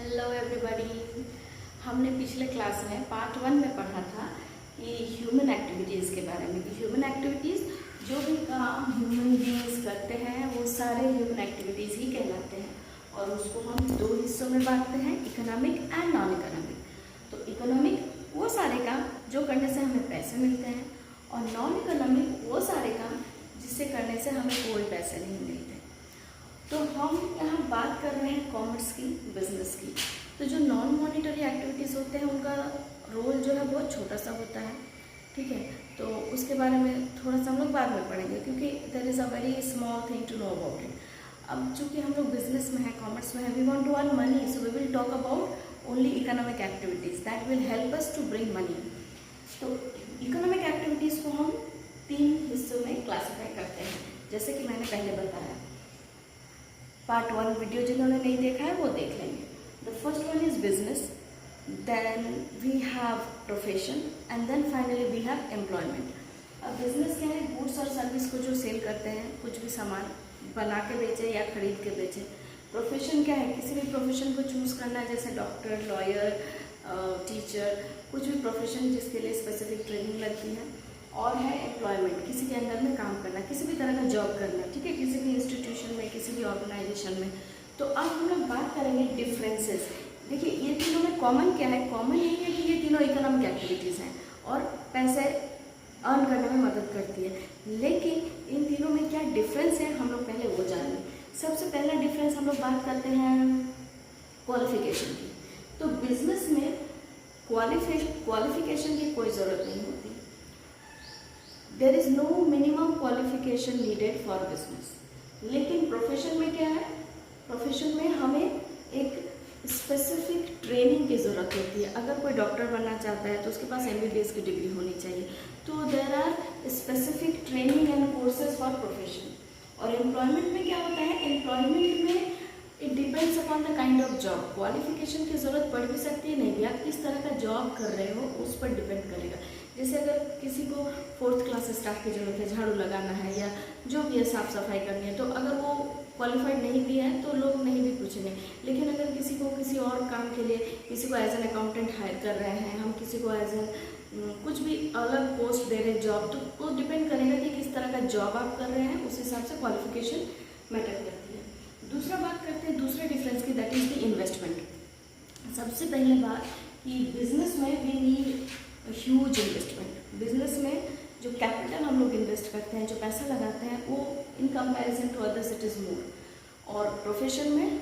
Hello everybody. हमने पिछले class में पार्ट 1 में पढ़ा था कि ह्यूमन एक्टिविटीज़ के बारे में। कि ह्यूमन एक्टिविटीज़, जो भी काम ह्यूमन बीइंग्स करते हैं वो सारे ह्यूमन एक्टिविटीज़ ही कहलाते हैं। और उसको हम दो हिस्सों में बांटते हैं, इकोनॉमिक एंड नॉन इकोनॉमिक। तो इकोनॉमिक वो सारे काम जो करने से हमें पैसे मिलते हैं, और नॉन इकोनॉमिक वो सारे काम जिससे करने से हमें कोई पैसे नहीं मिलते। तो हम यहाँ बात कर रहे हैं कॉमर्स की, बिजनेस की। तो जो नॉन मॉनिटरी एक्टिविटीज़ होते हैं उनका रोल जो है बहुत छोटा सा होता है, ठीक है। तो उसके बारे में थोड़ा सा हम लोग बाद में पढ़ेंगे, क्योंकि there is a very small thing to know about it. अब चूँकि हम लोग बिजनेस में है, कॉमर्स में है, we want to earn money, so we will talk about only economic activities that will help us to bring money. तो economic activities को हम 3 हिस्सों में क्लासीफाई करते हैं, जैसे कि मैंने पहले बताया। पार्ट 1 वीडियो जिन्होंने नहीं देखा है वो देख लेंगे। The first one is business, then we have profession, and then finally we have employment. अब बिजनेस क्या है? गुड्स और सर्विस को जो सेल करते हैं, कुछ भी सामान बना के बेचे या खरीद के बेचे। प्रोफेशन क्या है? किसी भी प्रोफेशन को चूज़ करना, जैसे डॉक्टर, लॉयर, टीचर, कुछ भी प्रोफेशन जिसके लिए स्पेसिफिक ट्रेनिंग लगती है। और है एम्प्लॉयमेंट, किसी के अंडर में काम करना, किसी भी तरह का जॉब करना, ठीक है, किसी भी इंस्टीट्यूशन में, किसी भी ऑर्गेनाइजेशन में। तो अब हम लोग बात करेंगे डिफरेंसेस। देखिए, ये तीनों में कॉमन क्या है? कॉमन यही है कि ये तीनों इकोनॉमिक एक्टिविटीज़ हैं और पैसे अर्न करने में मदद करती है। लेकिन इन तीनों में क्या डिफरेंस है, हम लोग पहले वो जानेंगे। सबसे पहला डिफरेंस हम लोग बात करते हैं क्वालिफिकेशन की। तो बिजनेस में क्वालिफिकेशन की कोई ज़रूरत नहीं होती। There is no minimum qualification needed for business. लेकिन प्रोफेशन में क्या है? प्रोफेशन में हमें एक स्पेसिफिक ट्रेनिंग की ज़रूरत होती है। अगर कोई डॉक्टर बनना चाहता है तो उसके पास MBBS की डिग्री होनी चाहिए। तो there are specific training and courses for profession. और एम्प्लॉयमेंट में क्या होता है? एम्प्लॉयमेंट में it depends upon the kind of job. Qualification की ज़रूरत पड़ भी सकती है, नहीं भी। आप किस तरह का जॉब कर रहे हो उस पर डिपेंड करेगा। जैसे अगर किसी को 4th क्लास स्टाफ की ज़रूरत है, झाड़ू लगाना है या जो भी है, साफ़ सफाई करनी है, तो अगर वो क्वालिफाइड नहीं भी है तो लोग नहीं भी पूछेंगे। लेकिन अगर किसी को किसी और काम के लिए, किसी को एज एन अकाउंटेंट हायर कर रहे हैं हम, किसी को एज एन कुछ भी अलग पोस्ट दे रहे हैं जॉब, तो वो डिपेंड करेगा कि किस तरह का जॉब आप कर रहे हैं, उस हिसाब से क्वालिफिकेशन मैटर करती है। दूसरा बात करते हैं दूसरे डिफरेंस की, दैट इज़ द इन्वेस्टमेंट। सबसे पहले बात कि बिजनेस में we need huge investment. Business में जो कैपिटल हम लोग इन्वेस्ट करते हैं, जो पैसा लगाते हैं, वो in comparison to others it is more. और प्रोफेशन में